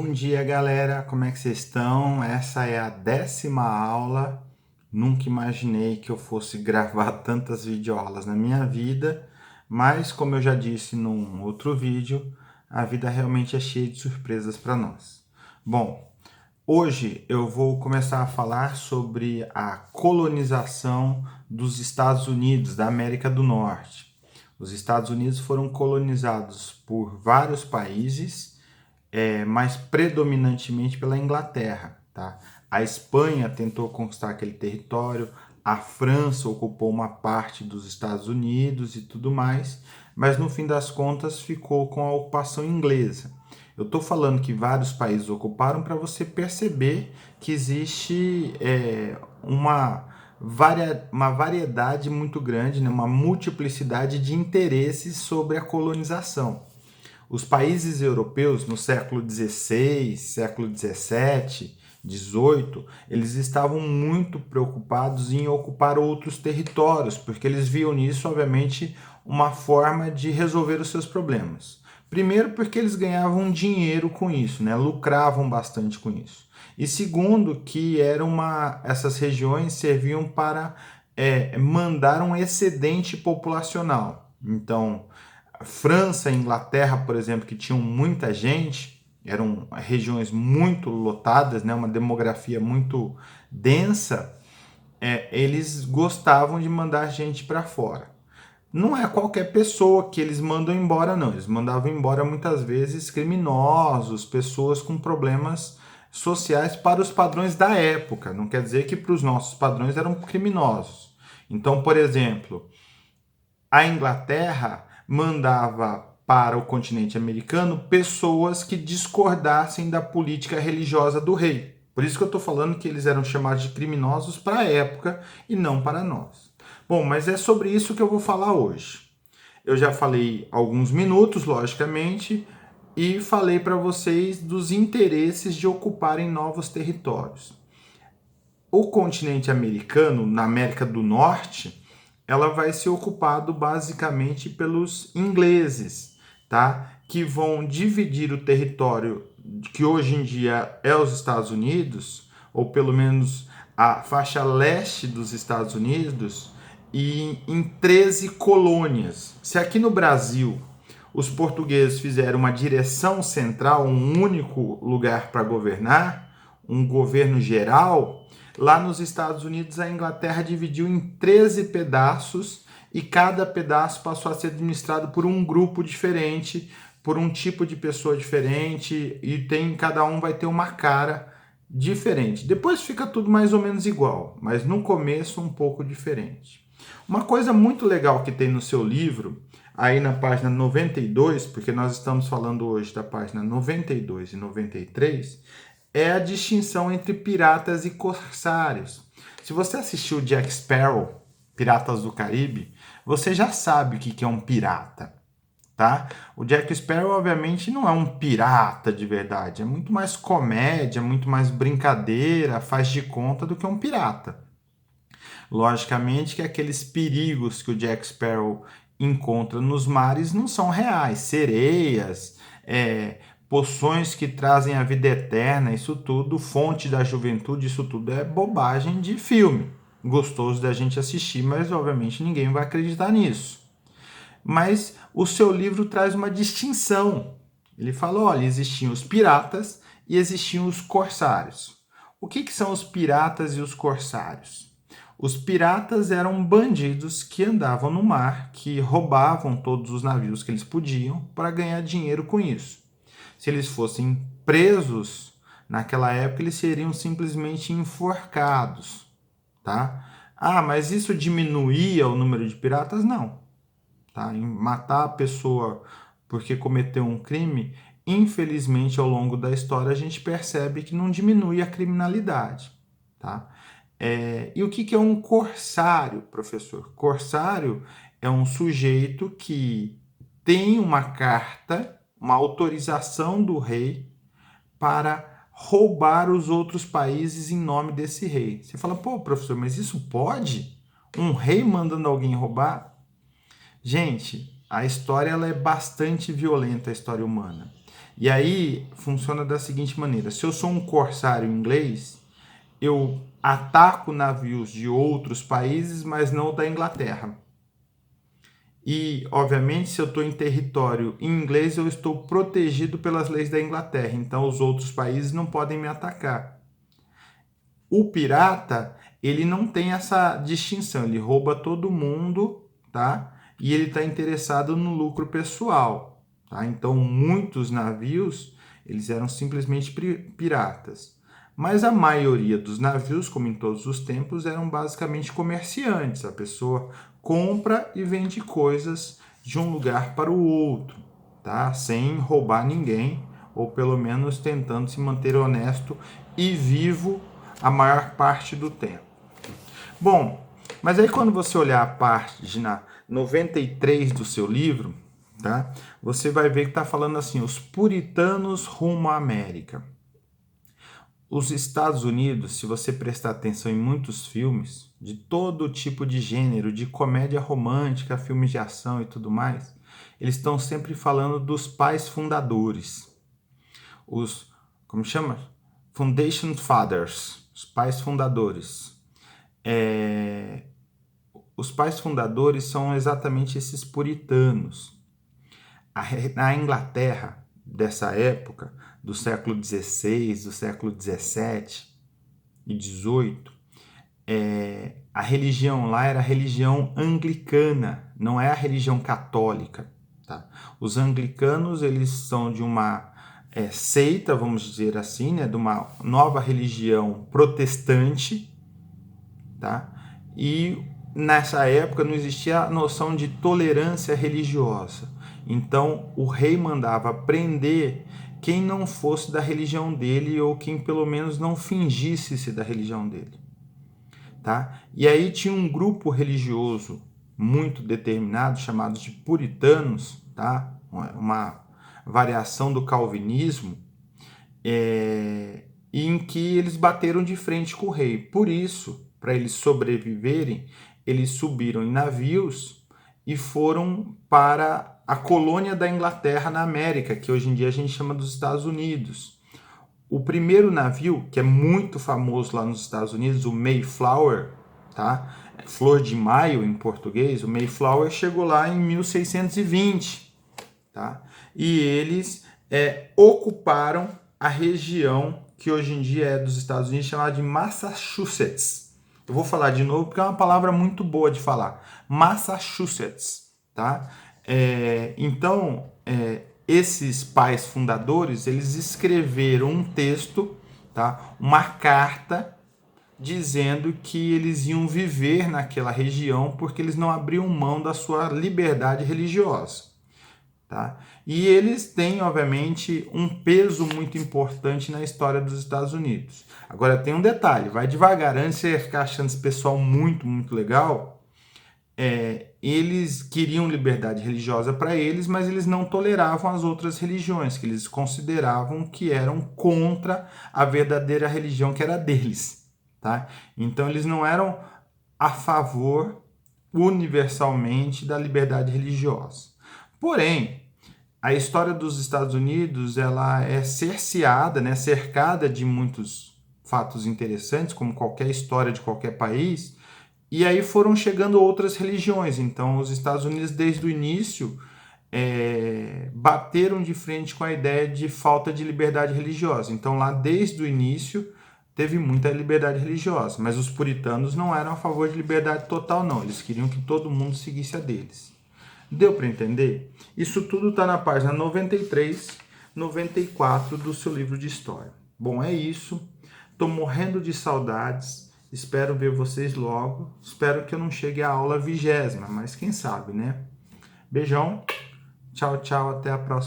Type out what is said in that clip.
Bom dia, galera. Como é que vocês estão? Essa é a 10ª aula. Nunca imaginei que eu fosse gravar tantas videoaulas na minha vida, mas como eu já disse num outro vídeo, a vida realmente é cheia de surpresas para nós. Bom, hoje eu vou começar a falar sobre a colonização dos Estados Unidos, da América do Norte. Os Estados Unidos foram colonizados por vários países, mas predominantemente pela Inglaterra, tá? A Espanha tentou conquistar aquele território, a França ocupou uma parte dos Estados Unidos e tudo mais, mas no fim das contas ficou com a ocupação inglesa. Eu estou falando que vários países ocuparam para você perceber que existe uma variedade muito grande, né? Uma multiplicidade de interesses sobre a colonização. Os países europeus no século XVI, século XVII, XVIII, eles estavam muito preocupados em ocupar outros territórios, porque eles viam nisso, obviamente, uma forma de resolver os seus problemas. Primeiro, porque eles ganhavam dinheiro com isso, né? Lucravam bastante com isso. E segundo, que essas regiões serviam para mandar um excedente populacional. Então, França e Inglaterra, por exemplo, que tinham muita gente, eram regiões muito lotadas, né, uma demografia muito densa, eles gostavam de mandar gente para fora. Não é qualquer pessoa que eles mandam embora, não. Eles mandavam embora muitas vezes criminosos, pessoas com problemas sociais para os padrões da época. Não quer dizer que para os nossos padrões eram criminosos. Então, por exemplo, a Inglaterra mandava para o continente americano pessoas que discordassem da política religiosa do rei. Por isso que eu estou falando que eles eram chamados de criminosos para a época e não para nós. Bom, mas é sobre isso que eu vou falar hoje. Eu já falei alguns minutos, logicamente, e falei para vocês dos interesses de ocuparem novos territórios. O continente americano, na América do Norte, ela vai ser ocupado basicamente pelos ingleses, tá? Que vão dividir o território que hoje em dia é os Estados Unidos, ou pelo menos a faixa leste dos Estados Unidos, em 13 colônias. Se aqui no Brasil os portugueses fizeram uma direção central, um único lugar para governar, um governo geral, lá nos Estados Unidos, a Inglaterra dividiu em 13 pedaços e cada pedaço passou a ser administrado por um grupo diferente, por um tipo de pessoa diferente, e cada um vai ter uma cara diferente. Depois fica tudo mais ou menos igual, mas no começo um pouco diferente. Uma coisa muito legal que tem no seu livro, aí na página 92, porque nós estamos falando hoje da página 92 e 93, é a distinção entre piratas e corsários. Se você assistiu Jack Sparrow, Piratas do Caribe, você já sabe o que é um pirata, tá? O Jack Sparrow, obviamente, não é um pirata de verdade, é muito mais comédia, muito mais brincadeira, faz de conta do que um pirata. Logicamente que aqueles perigos que o Jack Sparrow encontra nos mares não são reais, sereias, poções que trazem a vida eterna, isso tudo, fonte da juventude, isso tudo é bobagem de filme. Gostoso da gente assistir, mas obviamente ninguém vai acreditar nisso. Mas o seu livro traz uma distinção. Ele fala, olha, existiam os piratas e existiam os corsários. O que são os piratas e os corsários? Os piratas eram bandidos que andavam no mar, que roubavam todos os navios que eles podiam para ganhar dinheiro com isso. Se eles fossem presos, naquela época eles seriam simplesmente enforcados, tá? Ah, mas isso diminuía o número de piratas? Não. Tá? Em matar a pessoa porque cometeu um crime, infelizmente ao longo da história a gente percebe que não diminui a criminalidade, tá? E o que é um corsário, professor? Corsário é um sujeito que tem uma carta, uma autorização do rei para roubar os outros países em nome desse rei. Você fala, pô, professor, mas isso pode? Um rei mandando alguém roubar? Gente, a história ela é bastante violenta, a história humana. E aí funciona da seguinte maneira: se eu sou um corsário inglês, eu ataco navios de outros países, mas não da Inglaterra. E, obviamente, se eu estou em território inglês, eu estou protegido pelas leis da Inglaterra, então os outros países não podem me atacar. O pirata, ele não tem essa distinção, ele rouba todo mundo, tá? E ele está interessado no lucro pessoal, tá? Então, muitos navios, eles eram simplesmente piratas. Mas a maioria dos navios, como em todos os tempos, eram basicamente comerciantes. A pessoa compra e vende coisas de um lugar para o outro, tá? Sem roubar ninguém, ou pelo menos tentando se manter honesto e vivo a maior parte do tempo. Bom, mas aí quando você olhar a página 93 do seu livro, tá? Você vai ver que está falando assim, os puritanos rumo à América. Os Estados Unidos, se você prestar atenção em muitos filmes, de todo tipo de gênero, de comédia romântica, filmes de ação e tudo mais, eles estão sempre falando dos pais fundadores. Os, como chama? Foundation Fathers, os pais fundadores. Os pais fundadores são exatamente esses puritanos. Na Inglaterra dessa época, do século XVI, do século XVII e XVIII, a religião lá era a religião anglicana, não é a religião católica. Tá? Os anglicanos, eles são de uma seita, vamos dizer assim, né, de uma nova religião protestante, tá? E nessa época não existia a noção de tolerância religiosa. Então o rei mandava prender quem não fosse da religião dele ou quem pelo menos não fingisse ser da religião dele. Tá? E aí tinha um grupo religioso muito determinado, chamado de puritanos, tá? Uma variação do calvinismo, em que eles bateram de frente com o rei. Por isso, para eles sobreviverem, eles subiram em navios e foram para a colônia da Inglaterra na América, que hoje em dia a gente chama dos Estados Unidos. O primeiro navio, que é muito famoso lá nos Estados Unidos, o Mayflower, tá? Flor de Maio em português, o Mayflower chegou lá em 1620, tá? E eles ocuparam a região que hoje em dia é dos Estados Unidos, chamada de Massachusetts. Eu vou falar de novo porque é uma palavra muito boa de falar. Massachusetts, tá? Então, esses pais fundadores, eles escreveram um texto, tá? Uma carta dizendo que eles iam viver naquela região porque eles não abriam mão da sua liberdade religiosa. Tá? E eles têm, obviamente, um peso muito importante na história dos Estados Unidos. Agora tem um detalhe, vai devagar, antes de você ficar achando esse pessoal muito, muito legal, eles queriam liberdade religiosa para eles, mas eles não toleravam as outras religiões, que eles consideravam que eram contra a verdadeira religião que era deles. Tá? Então eles não eram a favor universalmente da liberdade religiosa. Porém, a história dos Estados Unidos ela é cerceada, né, cercada de muitos fatos interessantes, como qualquer história de qualquer país, e aí foram chegando outras religiões. Então, os Estados Unidos, desde o início, bateram de frente com a ideia de falta de liberdade religiosa. Então, lá desde o início, teve muita liberdade religiosa, mas os puritanos não eram a favor de liberdade total, não. Eles queriam que todo mundo seguisse a deles. Deu para entender? Isso tudo está na página 93, 94 do seu livro de história. Bom, é isso. Estou morrendo de saudades. Espero ver vocês logo. Espero que eu não chegue à aula 20ª, mas quem sabe, né? Beijão. Tchau, tchau. Até a próxima.